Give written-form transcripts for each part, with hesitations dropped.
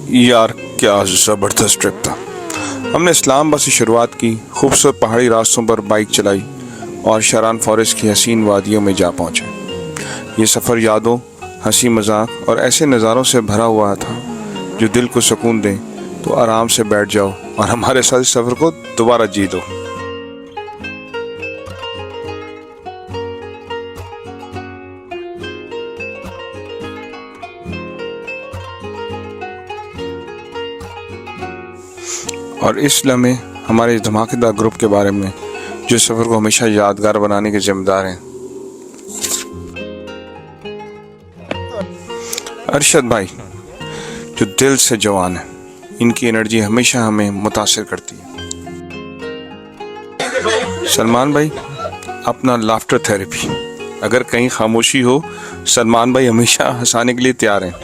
यार क्या ज़बरदस्त ट्रिप था। हमने इस्लामाबाद से शुरुआत की, खूबसूरत पहाड़ी रास्तों पर बाइक चलाई और शरान फॉरेस्ट की हसीन वादियों में जा पहुँचे। ये सफ़र यादों, हंसी मजाक और ऐसे नज़ारों से भरा हुआ था जो दिल को सुकून दें। तो आराम से बैठ जाओ और हमारे साथ इस सफ़र को दोबारा जी दो। और इस लम्हे हमारे इस धमाकेदार ग्रुप के बारे में जो सफ़र को हमेशा यादगार बनाने के जिम्मेदार हैं। अरशद भाई जो दिल से जवान है, इनकी एनर्जी हमेशा हमें मुतासिर करती है। सलमान भाई अपना लाफ्टर थेरेपी, अगर कहीं खामोशी हो सलमान भाई हमेशा हंसाने के लिए तैयार हैं।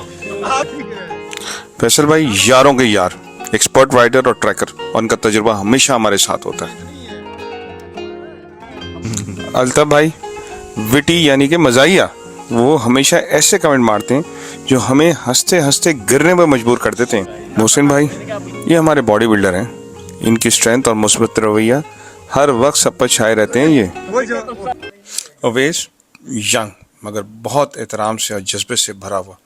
फैसल भाई यारों के यार, एक्सपर्ट राइडर और ट्रैकर, और उनका तजुर्बा हमेशा हमारे साथ होता है। अल्ताफ भाई विटी यानी कि मजाहिया, वो हमेशा ऐसे कमेंट मारते हैं जो हमें हंसते हंसते गिरने पर मजबूर कर देते हैं। मोहसिन भाई ये हमारे बॉडी बिल्डर हैं, इनकी स्ट्रेंथ और मुस्बत रवैया हर वक्त सब पर छाए रहते हैं। ये अवेश यंग मगर बहुत एहतराम से और जज्बे से भरा हुआ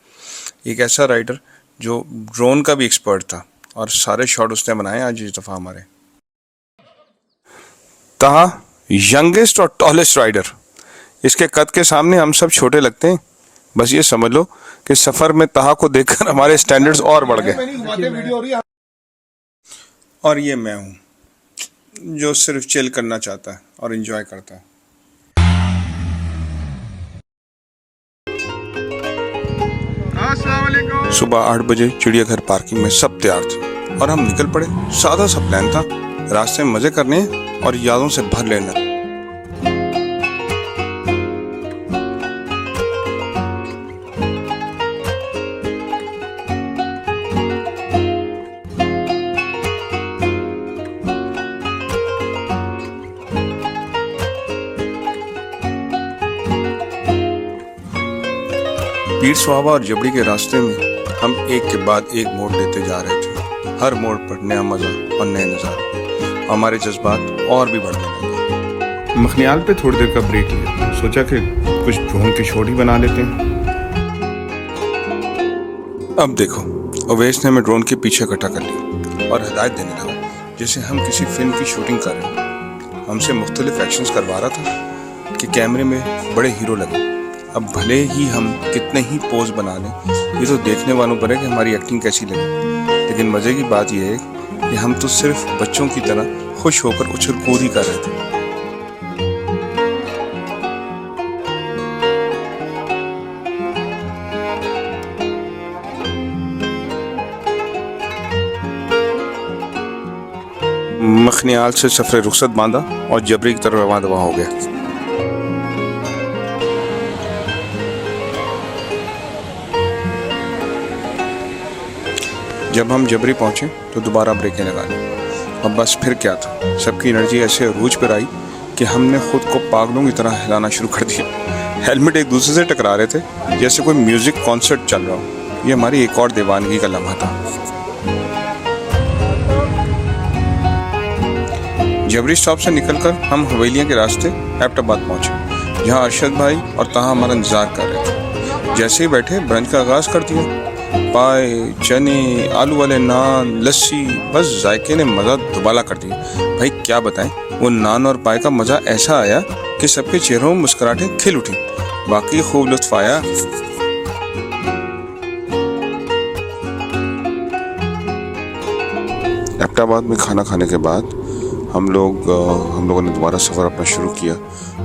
एक ऐसा राइडर जो ड्रोन का भी एक्सपर्ट था और सारे शॉट उसने बनाए आज इस दफ़ा हमारे। तहा यंगेस्ट और टॉलेस्ट राइडर, इसके कद के सामने हम सब छोटे लगते हैं। बस ये समझ लो कि सफ़र में तहा को देखकर हमारे स्टैंडर्ड्स और बढ़ गए। और ये मैं हूँ जो सिर्फ चिल करना चाहता है और एंजॉय करता है। सुबह 8 बजे चिड़ियाघर पार्किंग में सब तैयार थे और हम निकल पड़े। सादा सा प्लान था, रास्ते में मजे करने और यादों से भर लेना। पीर सुहावा और जबड़ी के रास्ते में हम एक के बाद एक मोड़ लेते जा रहे थे। हर मोड़ पर नया मजा और नए नज़ारे, हमारे जज्बात और भी बढ़ने लगे। मखनियाल पे थोड़ी देर का ब्रेक लिया, सोचा कि कुछ ड्रोन की शॉट ही बना लेते हैं। अब देखो अवैस ने हमें ड्रोन के पीछे इकट्ठा कर लिया और हिदायत देने लगा जैसे हम किसी फिल्म की शूटिंग कर रहे हैं। हमसे मुख्तलिफ एक्शंस करवा रहा था कि कैमरे में बड़े हीरो लगे। अब भले ही हम कितने ही पोज बना लें, ये तो देखने वालों पर है कि हमारी एक्टिंग कैसी लगी। लेकिन मज़े की बात यह है कि हम तो सिर्फ बच्चों की तरह खुश होकर उछल कूद ही कर रहे थे। मखनियाल से सफर रुखसत बांधा और जबरी की तरफ रवां दवा हो गया। जब हम जबरी पहुंचे तो दोबारा ब्रेकें लगा ली। अब बस फिर क्या था, सबकी एनर्जी ऐसे अरूज पर आई कि हमने खुद को पागलों की तरह हिलाना शुरू कर दिया। हेलमेट एक दूसरे से टकरा रहे थे जैसे कोई म्यूजिक कॉन्सर्ट चल रहा हो। ये हमारी एक और दीवानगी का लम्हा था। जबरी स्टॉप से निकलकर हम हवेलियां के रास्ते एबटाबाद पहुंचे, जहां अरशद भाई और तहा हमारा इंतजार कर रहे थे। जैसे ही बैठे ब्रंच का आगाज कर दिया। पाए, चने, आलू वाले नान, लस्सी, बस जायके ने मज़ा दुबाला कर दिया। भाई क्या बताएं, वो नान और पाए का मज़ा ऐसा आया कि सबके चेहरों में मुस्कुराहटें खिल उठी। बाकी खूब लुत्फ आया। एबटाबाद में खाना खाने के बाद हम लोगों ने दोबारा सफ़र अपना शुरू किया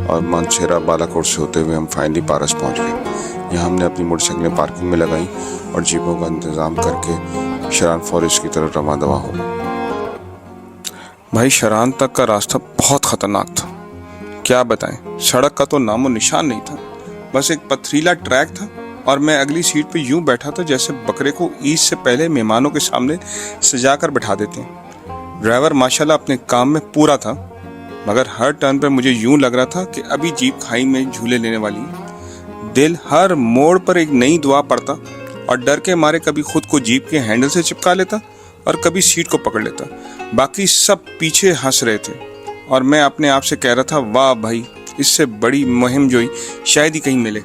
और मानसेरा बालाकोट से होते हुए हम फाइनली पारस पहुंच गए। यहाँ हमने अपनी मोटरसाइकिलें पार्किंग में लगाई और जीपों का इंतज़ाम करके शरान फॉरेस्ट की तरफ रवां दवा हो गए। भाई शरान तक का रास्ता बहुत ख़तरनाक था, क्या बताएं। सड़क का तो नामो निशान नहीं था, बस एक पथरीला ट्रैक था और मैं अगली सीट पे यूं बैठा था जैसे बकरे को ईद से पहले मेहमानों के सामने सजा कर बैठा देते हैं। ड्राइवर माशाल्लाह अपने काम में पूरा था, मगर हर टर्न पर मुझे यूं लग रहा था कि अभी जीप खाई में झूले लेने वाली है। दिल हर मोड़ पर एक नई दुआ पड़ता और डर के मारे कभी खुद को जीप के हैंडल से चिपका लेता और कभी सीट को पकड़ लेता। बाकी सब पीछे हंस रहे थे और मैं अपने आप से कह रहा था, वाह भाई, इससे बड़ी मुहिम जोई शायद ही कहीं मिले।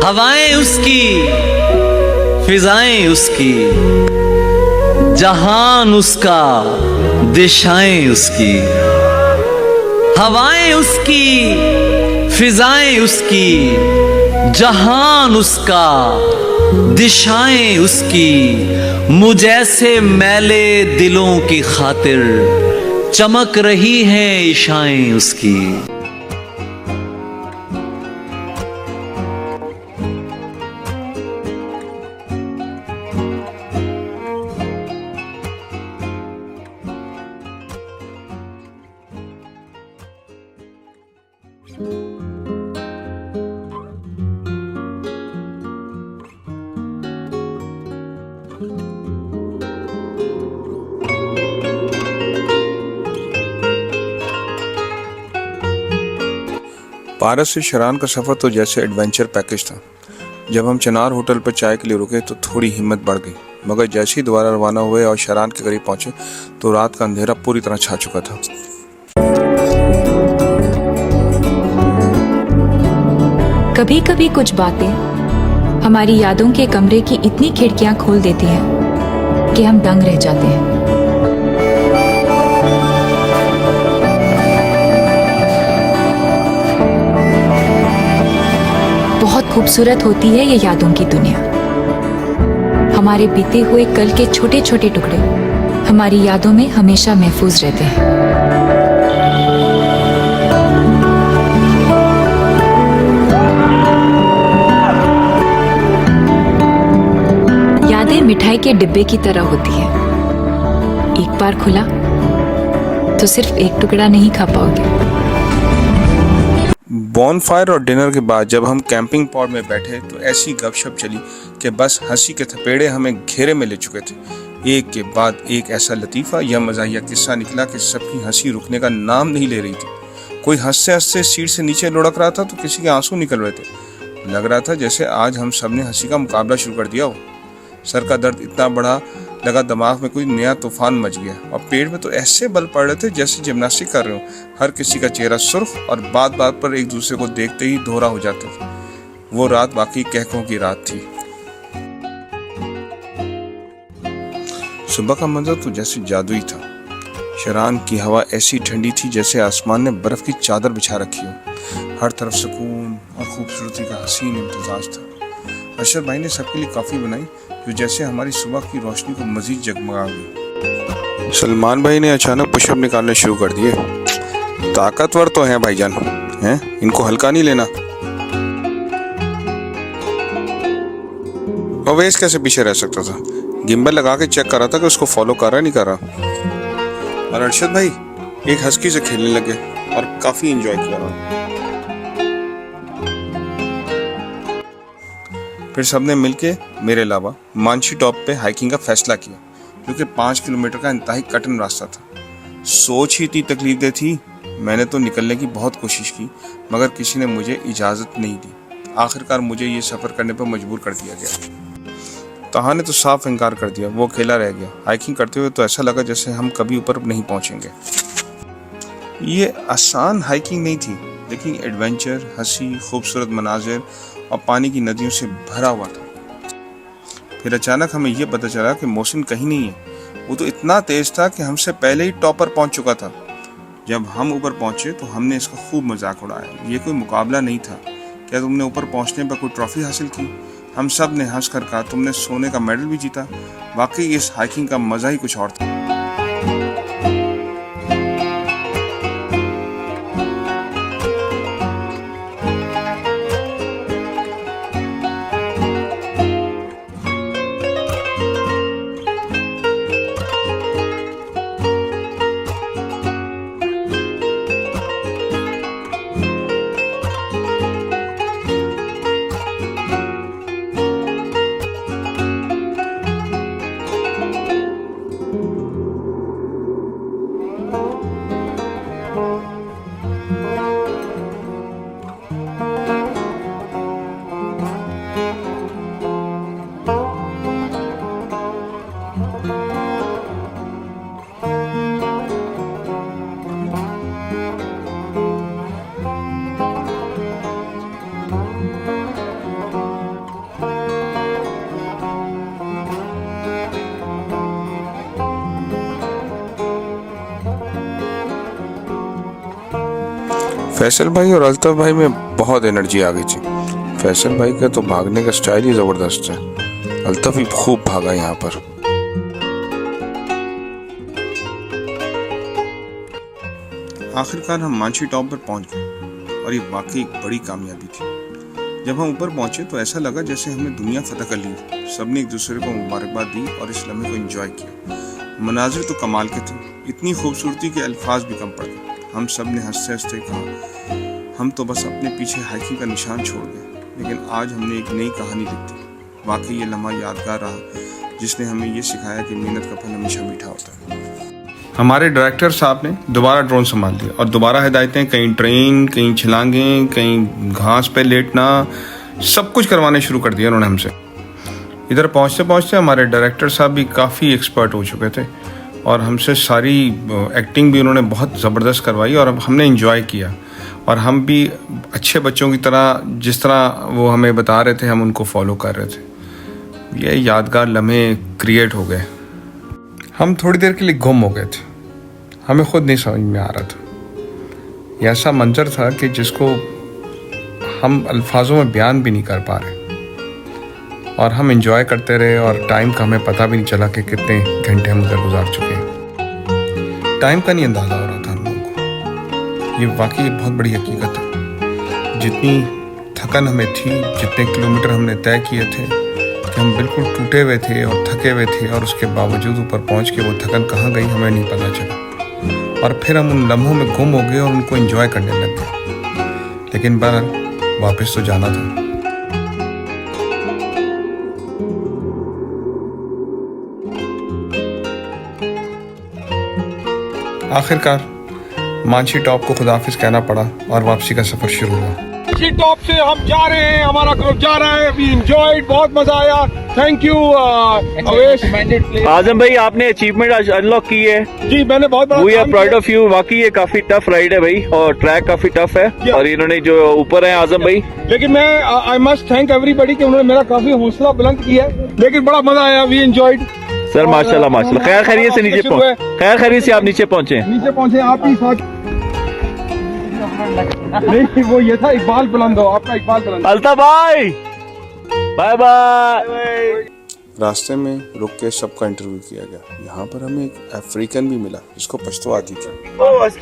हवाएं उसकी, फिजाएं उसकी, जहान उसका, दिशाएं उसकी। हवाएं उसकी, फिजाएं उसकी, जहान उसका, दिशाएं उसकी। मुझ ऐसे मैले दिलों की खातिर चमक रही हैं इशाएं उसकी। पारस से शरान का सफ़र तो जैसे एडवेंचर पैकेज था। जब हम चिनार होटल पर चाय के लिए रुके तो थोड़ी हिम्मत बढ़ गई, मगर जैसे ही दोबारा रवाना हुए और शरान के करीब पहुंचे तो रात का अंधेरा पूरी तरह छा चुका था। कभी कभी कुछ बातें हमारी यादों के कमरे की इतनी खिड़कियां खोल देती हैं कि हम दंग रह जाते हैं। बहुत खूबसूरत होती है ये यादों की दुनिया। हमारे बीते हुए कल के छोटे छोटे टुकड़े हमारी यादों में हमेशा महफूज रहते हैं। यादें मिठाई के डिब्बे की तरह होती है। एक बार खुला तो सिर्फ एक टुकड़ा नहीं खा पाओगे। बॉनफायर और डिनर के बाद जब हम कैंपिंग पॉड में बैठे तो ऐसी गपशप चली कि बस हंसी के थपेड़े हमें घेरे में ले चुके थे। एक के बाद एक ऐसा लतीफ़ा या मज़ाहिया किस्सा निकला कि सबकी हंसी रुकने का नाम नहीं ले रही थी। कोई हंसते हंसते सीट से नीचे लुढ़क रहा था तो किसी के आंसू निकल रहे थे। लग रहा था जैसे आज हम सब ने हंसी का मुकाबला शुरू कर दिया हो। सर का दर्द इतना बढ़ा लगा दिमाग में कोई नया तूफान मच गया और पेट में तो ऐसे बल पड़ रहे थे जैसे जिम्नास्टिक कर रहे हो। हर किसी का चेहरा सुर्ख और बात बात पर एक दूसरे को देखते ही दोहरा हो जाता था। वो रात बाकी कहकों की रात थी। सुबह का मंजर तो जैसे जादुई था। शरान की हवा ऐसी ठंडी थी जैसे आसमान ने बर्फ की चादर बिछा रखी हो। हर तरफ सुकून और खूबसूरती का हसीन इम्तिजाज था। अशरफ भाई ने सबके लिए कॉफी बनाई जो जैसे हमारी सुबह की रोशनी को मजीद जगमगा गई। सलमान भाई ने अचानक पुशअप निकालने शुरू कर दिए। ताकतवर तो हैं भाईजान, हैं, इनको हल्का नहीं लेना। अवेश कैसे पीछे रह सकता था? गिम्बल लगा के चेक कर रहा था कि उसको फॉलो कर रहा नहीं कर रहा। और अरशद भाई एक हस्की से खेलने लगे और काफी एंजॉय किया। फिर सबने मिलके मेरे अलावा मानसी टॉप पे हाइकिंग का फैसला किया, जो कि 5 किलोमीटर का इंतहाई कठिन रास्ता था। सोच ही इतनी तकलीफदेह थी। मैंने तो निकलने की बहुत कोशिश की मगर किसी ने मुझे इजाज़त नहीं दी। आखिरकार मुझे ये सफ़र करने पर मजबूर कर दिया गया। तहा ने तो साफ इनकार कर दिया, वो अकेला रह गया। हाइकिंग करते हुए तो ऐसा लगा जैसे हम कभी ऊपर नहीं पहुँचेंगे। ये आसान हाइकिंग नहीं थी लेकिन एडवेंचर, हंसी, खूबसूरत मनाजिर और पानी की नदियों से भरा हुआ था। फिर अचानक हमें यह पता चला कि मोहसिन कहीं नहीं है। वो तो इतना तेज था कि हमसे पहले ही टॉप पर पहुंच चुका था। जब हम ऊपर पहुंचे तो हमने इसका खूब मजाक उड़ाया। ये कोई मुकाबला नहीं था। क्या तुमने ऊपर पहुंचने पर कोई ट्रॉफी हासिल की? हम सब ने हंस कर कहा, तुमने सोने का मेडल भी जीता। वाकई इस हाइकिंग का मजा ही कुछ और था। फैसल भाई और अल्ताफ भाई में बहुत एनर्जी आ गई थी। फैसल भाई का तो भागने का स्टाइल ही ज़बरदस्त है। अल्ताफ भी खूब भागा यहाँ पर। आखिरकार हम मांझी टॉप पर पहुंच गए और ये वाकई एक बड़ी कामयाबी थी। जब हम ऊपर पहुंचे तो ऐसा लगा जैसे हमने दुनिया फतह कर ली। सबने एक दूसरे को मुबारकबाद दी और इस लम्हे को एंजॉय किया। मनाजिर तो कमाल के थे, इतनी खूबसूरती के अल्फाज भी कम पड़ गए। हम सब ने हंसते हंसते कहा हम तो बस अपने पीछे हाइकिंग का निशान छोड़ गए, लेकिन आज हमने एक नई कहानी लिख दी। वाकई ये लम्हा यादगार रहा जिसने हमें ये सिखाया कि मेहनत का फल हमेशा मीठा होता है। हमारे डायरेक्टर साहब ने दोबारा ड्रोन संभाल लिया और दोबारा हिदायतें, कहीं ट्रेन, कहीं छलांगें, कहीं घास पे लेटना, सब कुछ करवाने शुरू कर दिया उन्होंने हमसे। इधर पहुंचते पहुंचते हमारे डायरेक्टर साहब भी काफ़ी एक्सपर्ट हो चुके थे और हमसे सारी एक्टिंग भी उन्होंने बहुत ज़बरदस्त करवाई और हमने इंजॉय किया। और हम भी अच्छे बच्चों की तरह, जिस तरह वो हमें बता रहे थे, हम उनको फॉलो कर रहे थे। ये यादगार लम्हे क्रिएट हो गए। हम थोड़ी देर के लिए गुम हो गए थे, हमें खुद नहीं समझ में आ रहा था। यह ऐसा मंजर था कि जिसको हम अल्फाजों में बयान भी नहीं कर पा रहे। और हम एंजॉय करते रहे और टाइम का हमें पता भी नहीं चला कि कितने घंटे हम उधर गुजार चुके हैं। टाइम का नहीं अंदाज़ा हो रहा था हम लोगों को। ये वाकई बहुत बड़ी हकीकत है। जितनी थकन हमें थी, जितने किलोमीटर हमने तय किए थे, कि हम बिल्कुल टूटे हुए थे और थके हुए थे, और उसके बावजूद ऊपर पहुंच के वो थकन कहाँ गई हमें नहीं पता चला। और फिर हम उन लम्हों में गुम हो गए और उनको एंजॉय करने लग गए। लेकिन बहरहाल वापस तो जाना था। आखिरकार मांझी टॉप को खुदाफिज कहना पड़ा और वापसी का सफर शुरू हुआ। मांझी टॉप से हम जा रहे हैं, हमारा ग्रुप जा रहा है। वी एंजॉयड, बहुत मजा आया। Thank you Avesh. आजम भाई, आपने अचीवमेंट आज अनलॉक की है जी, मैंने बहुत बड़ा वी आर काम प्राउड किया। Of you. वाकई ये काफी टफ राइड है भाई, और ट्रैक काफी टफ है। और इन्होंने जो ऊपर है आजम भाई, लेकिन मैं आई मस्ट थैंक एवरीबडी कि उन्होंने मेरा काफी हौसला बुलंद किया है। लेकिन बड़ा मजा आया। वी एंजॉयड सर माशाल्लाह माशाल्लाह। खैर खैरियत से नीचे पहुंचे, खैर खैरियत से आप नीचे पहुंचे। नीचे पहुंचे आप ही साथ। नहीं, वो ये था इकबाल बुलंद हो, आपका इकबाल बुलंद। अल्ताफ भाई बाय बाय। रास्ते में रुक के सबका इंटरव्यू किया गया। यहाँ पर हमें एक अफ्रीकन भी मिला जिसको पश्तो आती थी।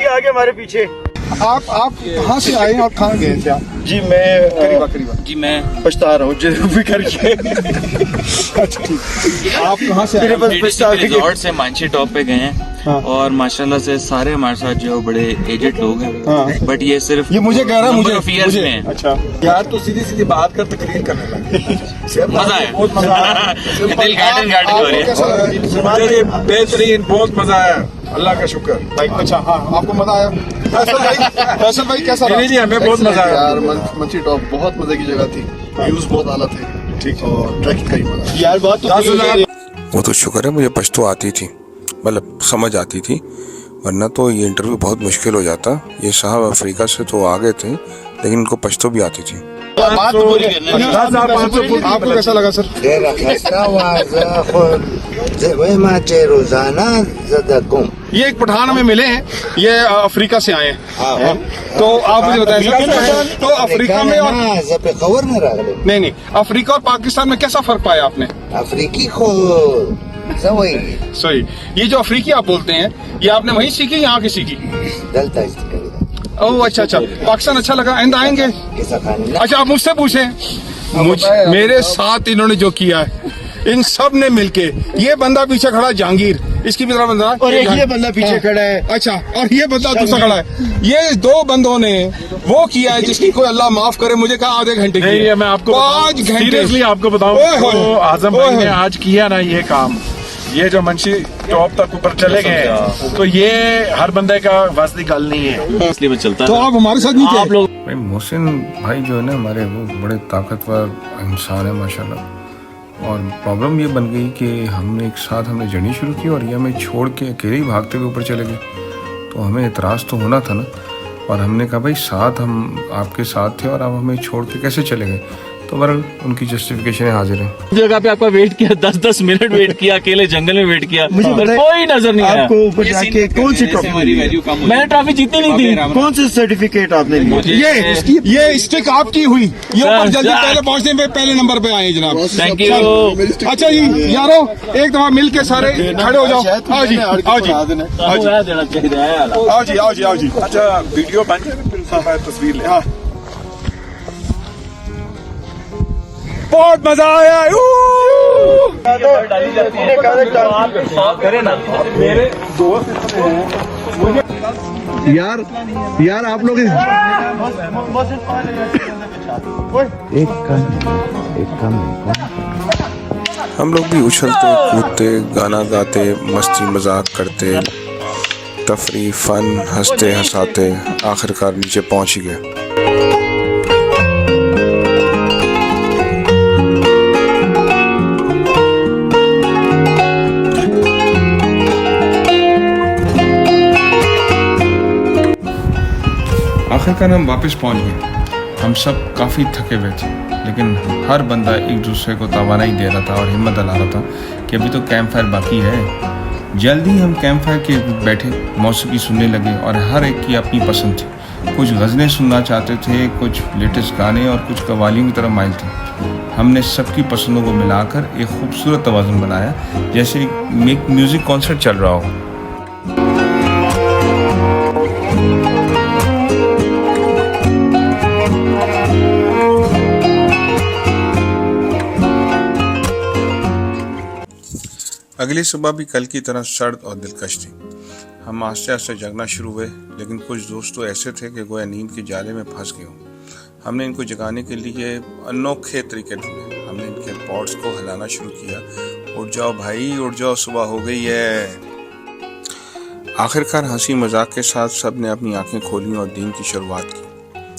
आगे हमारे पीछे। आप कहाँ से आए और कहाँ गए थे आप? जी मैं करीबा जी मैं पछता रहा हूँ भी करके। अच्छा ठीक। आप कहाँ से आए? रिजॉर्ट से मांझी टॉप पे गए हैं। हाँ। और माशाल्लाह से सारे हमारे साथ जो बड़े एजेड लोग हैं। हाँ। बट ये सिर्फ ये मुझे कह रहा है, मुझे में है। अच्छा यार, तो सीधी सीधी बात कर, तकरीर करने लगे। मजा है, बहुत मजा आया। दिल गार्डन हो रही है। मुझे बेहतरीन, बहुत मजा आया, अल्लाह का शुक्र। अच्छा हाँ, आपको मजा आया? फैसल भाई कैसा रहा? जी हमें बहुत मजा आया यार। मांझी टॉप बहुत मजे की जगह थी, व्यूज बहुत आला थे। ठीक है, और ट्रैकिंग का ही मजा यार। बात तो वो तो शुक्र है मुझे पश्तो आती थी, मतलब समझ आती थी, वरना तो ये इंटरव्यू बहुत मुश्किल हो जाता। ये साहब अफ्रीका से तो आ गए थे, लेकिन इनको पश्तो भी आती थी। आपको कैसा लगा सर? ये एक पठान हमें मिले हैं, ये अफ्रीका से आए हैं। तो आप मुझे बताएं, तो अफ्रीका में और नहीं, अफ्रीका और पाकिस्तान में कैसा फर्क पाया आपने? अफ्रीकी को सही। ये जो अफ्रीकी आप बोलते हैं, ये आपने वहीं सीखी, यहाँ की सीखी? ओह अच्छा। पाकिस्तान अच्छा लगा, आइंदा आएंगे? अच्छा आप मुझसे पूछें। मेरे साथ इन्होंने जो किया है, इन सब ने मिलके, ये बंदा पीछे खड़ा है जहांगीर, इसकी भी तरह बंदा, और एक ये बंदा पीछे खड़ा है। अच्छा, और ये बंदा दूसरा खड़ा है। ये दो बंदों ने वो किया है जिसकी कोई अल्लाह माफ करे, मुझे कहा आधे घंटे की। नहीं, मैं आपको 5 घंटे सीरियसली आपको बताऊं, तो आजम भाई ने आज किया ना ये काम, ये जो मंशी टॉप तक ऊपर चले गए, तो ये हर बंदे का बस की गल नहीं है, इसलिए मैं चलता तो आप हमारे साथ नहीं थे? आप लोग भाई मोहसिन भाई जो है ना हमारे, वो बड़े ताकतवर इंसान है माशाल्लाह। और प्रॉब्लम ये बन गई कि हमने एक साथ हमने जर्नी शुरू की और ये हमें छोड़ के अकेले ही भागते हुए ऊपर चले गए। तो हमें एतराज़ तो होना था ना, और हमने कहा भाई साथ हम आपके साथ थे और आप हमें छोड़ के कैसे चले गए। तो तो बहरहाल उनकी जस्टिफिकेशन हाजिर है। जगह पे आपका वेट किया, 10-10 मिनट वेट किया, अकेले जंगल में वेट किया, पर कोई नजर नहीं आया। आपको ऊपर जाके कौन सी ट्रॉफी? मैंने ट्रॉफी जीती नहीं थी। कौन सा सर्टिफिकेट आपने लिया? ये स्टिक आपकी हुई, ये ऊपर जल्दी पहले पहुंचने में पहले नंबर पे आए जनाब। Thank you. अच्छा जी यारो, एक दफा मिल के सारे खड़े हो जाओ। आओ जी, आओ जी, आओ जी, आओ जी, आओ जी। अच्छा वीडियो बन जाए फिर उसके बाद तस्वीर ले। हाँ, बहुत मजा आया। यार आप लोग हम लोग भी उछलते कूदते गाना गाते मस्ती मजाक करते तफरी फन हंसते हंसाते आखिरकार नीचे पहुंच ही गए। आखिरकार हम वापस पहुंच गए। हम सब काफ़ी थके हुए थे, लेकिन हर बंदा एक दूसरे को तवानाई दे रहा था और हिम्मत दिला रहा था कि अभी तो कैंप फायर बाकी है। जल्दी हम कैंप फायर के बैठे मौसीकी सुनने लगे और हर एक की अपनी पसंद थी। कुछ गज़लें सुनना चाहते थे, कुछ लेटेस्ट गाने और कुछ कव्वालियों की तरफ माइल थे। हमने सबकी पसंदों को मिलाकर एक खूबसूरत तवाज़ुन बनाया, जैसे एक म्यूज़िक कॉन्सर्ट चल रहा हो। अगली सुबह भी कल की तरह सर्द और दिलकश थी। हम आस्ते आस्ते जगना शुरू हुए, लेकिन कुछ दोस्त तो ऐसे थे कि गोया नींद के जाले में फंस गए हों। हमने इनको जगाने के लिए अनोखे तरीके ढूंढे। हमने इनके पॉड्स को हिलाना शुरू किया, उठ जाओ भाई उठ जाओ, सुबह हो गई है। आखिरकार हंसी मजाक के साथ सब ने अपनी आंखें खोली और दिन की शुरुआत की,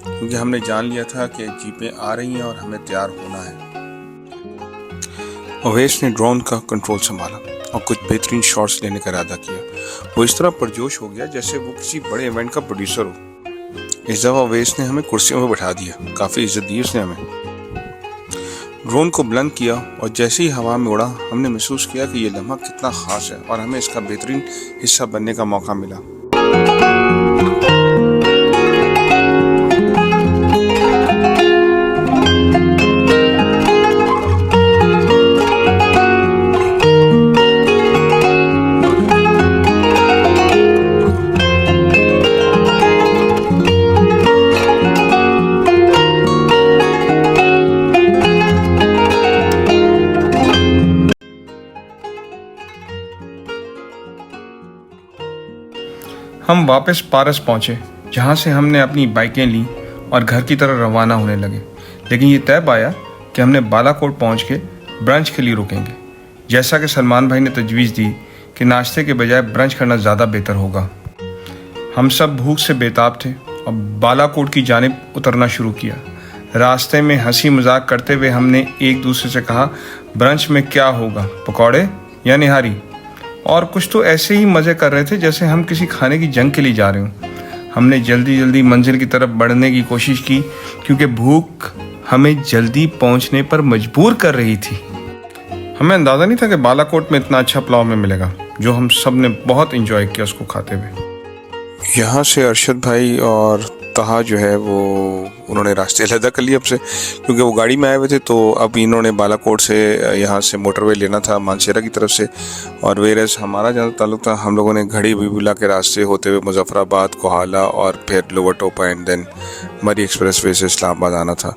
क्योंकि हमने जान लिया था कि जीपें आ रही हैं और हमें तैयार होना है। अवैस ने ड्रोन का कंट्रोल संभाला और कुछ बेहतरीन शॉट्स लेने का इरादा किया। वो इस तरह पुरजोश हो गया जैसे वो किसी बड़े इवेंट का प्रोड्यूसर हो। इस दफा अवैस ने हमें कुर्सियों पर बैठा दिया, काफ़ी इज्जत दी उसने हमें। ड्रोन को बुलंद किया और जैसे ही हवा में उड़ा, हमने महसूस किया कि ये लम्हा कितना ख़ास है और हमें इसका बेहतरीन हिस्सा बनने का मौका मिला। हम वापस पारस पहुंचे, जहां से हमने अपनी बाइकें ली और घर की तरफ रवाना होने लगे। लेकिन ये तय पाया कि हमने बालाकोट पहुंच के ब्रंच के लिए रुकेंगे, जैसा कि सलमान भाई ने तजवीज़ दी कि नाश्ते के बजाय ब्रंच करना ज़्यादा बेहतर होगा। हम सब भूख से बेताब थे और बालाकोट की जानिब उतरना शुरू किया। रास्ते में हंसी मजाक करते हुए हमने एक दूसरे से कहा, ब्रंच में क्या होगा, पकौड़े या निहारी? और कुछ तो ऐसे ही मज़े कर रहे थे जैसे हम किसी खाने की जंग के लिए जा रहे हों। हमने जल्दी जल्दी मंजिल की तरफ बढ़ने की कोशिश की, क्योंकि भूख हमें जल्दी पहुंचने पर मजबूर कर रही थी। हमें अंदाज़ा नहीं था कि बालाकोट में इतना अच्छा पुलाव में मिलेगा, जो हम सब ने बहुत इंजॉय किया उसको खाते हुए। यहाँ से अरशद भाई और तहा जो है वो उन्होंने रास्ते अलग कर लिए हमसे, क्योंकि वो गाड़ी में आए हुए थे। तो अब इन्होंने बालाकोट से यहाँ से मोटरवे लेना था मानसेरा की तरफ से, और वेरस हमारा जहाँ ताल्लुक था, हम लोगों ने घड़ी बिबुला के रास्ते होते हुए मुजफ्फराबाद, कोहाला और फिर लोअर टोपा एंड देन मरी एक्सप्रेस वे से इस्लामाबाद आना था।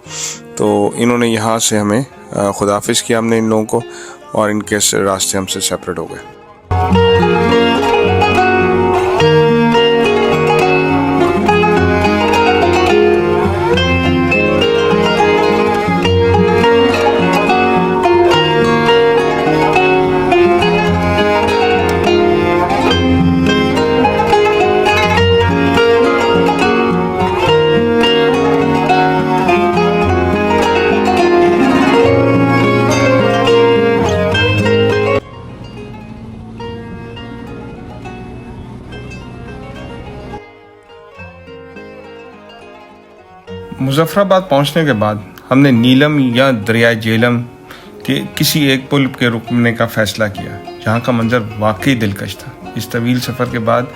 तो इन्होंने यहाँ से हमें खुदाफिज किया हमने इन लोगों को, और इनके रास्ते हमसे सेपरेट हो गए। मुजफ्फराबाद पहुंचने के बाद हमने नीलम या दरिया झेलम के किसी एक पुल के रुकने का फैसला किया, जहाँ का मंजर वाकई दिलकश था। इस तवील सफ़र के बाद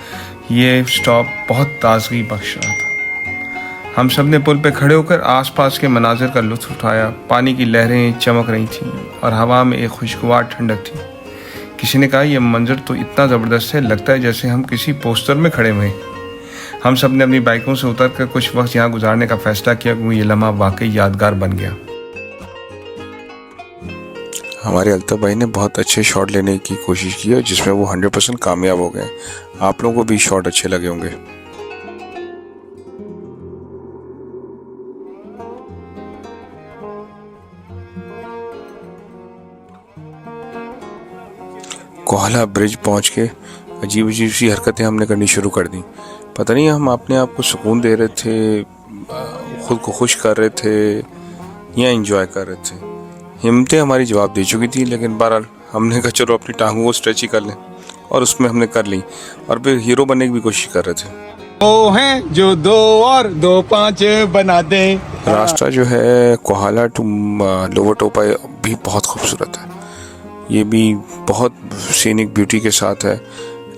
ये स्टॉप बहुत ताजगी बख्श रहा था। हम सब ने पुल पे खड़े होकर आसपास के मनाजिर का लुत्फ़ उठाया। पानी की लहरें चमक रही थीं और हवा में एक खुशगवार ठंडक थी। किसी ने कहा, यह मंजर तो इतना ज़बरदस्त है, लगता है जैसे हम किसी पोस्टर में खड़े हुए। हम सब ने अपनी बाइकों से उतरकर कुछ वक्त यहाँ गुजारने का फ़ैसला किया, क्योंकि ये लम्हा वाकई यादगार बन गया। हमारे अल्ताफ़ भाई ने बहुत अच्छे शॉट लेने की कोशिश की है, जिसमें वो 100% कामयाब हो गए। आप लोगों को भी शॉट अच्छे लगे होंगे। कोहला ब्रिज पहुंच के अजीब अजीब सी हरकतें हमने करनी शुरू कर दी। पता नहीं हम अपने आप को सुकून दे रहे थे, खुद को खुश कर रहे थे या एंजॉय कर रहे थे। हिम्मतें हमारी जवाब दे चुकी थी, लेकिन बहरहाल हमने कहा चलो अपनी टांगों को स्ट्रेच ही कर लें, और उसमें हमने कर ली और फिर हीरो बनने की भी कोशिश कर रहे थे। वो हैं जो 2 और 2 5 बना दें। रास्ता जो है कोहाला टू लोवर टोपा भी बहुत खूबसूरत है। ये भी बहुत सीनिक ब्यूटी के साथ है,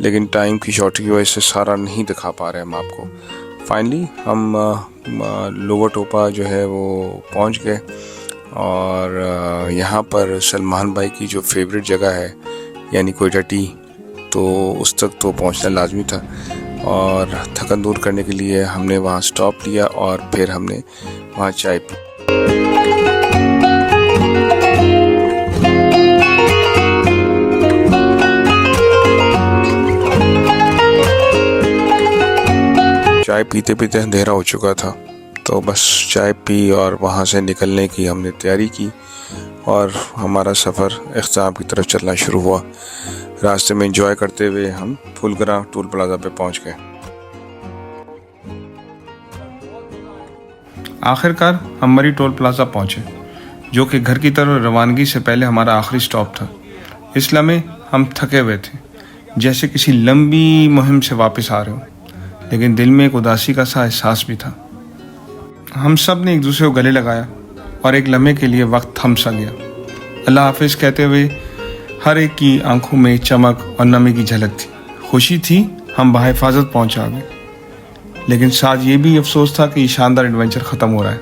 लेकिन टाइम की शॉर्टेज की वजह से सारा नहीं दिखा पा रहे हम आपको। फाइनली हम लोवर टोपा जो है वो पहुंच गए, और यहाँ पर सलमान भाई की जो फेवरेट जगह है यानी क्वेटा टी, तो उस तक तो पहुँचना लाजमी था। और थकन दूर करने के लिए हमने वहाँ स्टॉप लिया और फिर हमने वहाँ चाय पी। चाय पीते पीते अंधेरा हो चुका था, तो बस चाय पी और वहाँ से निकलने की हमने तैयारी की और हमारा सफ़र इख्तिताम की तरफ चलना शुरू हुआ। रास्ते में एंजॉय करते हुए हम फुलगरा टोल प्लाजा पे पहुँच गए। आखिरकार हम मरी टोल प्लाजा पहुँचे, जो कि घर की तरफ रवानगी से पहले हमारा आखिरी स्टॉप था। इस लम्हे हम थके हुए थे, जैसे किसी लंबी मुहिम से वापस आ रहे हो, लेकिन दिल में एक उदासी का सा एहसास भी था। हम सब ने एक दूसरे को गले लगाया और एक लम्हे के लिए वक्त थम सा गया। अल्लाह हाफिज़ कहते हुए हर एक की आंखों में चमक और नमी की झलक थी। खुशी थी हम बाहिफाजत पहुंचा गए, लेकिन साथ ये भी अफसोस था कि ये शानदार एडवेंचर ख़त्म हो रहा है।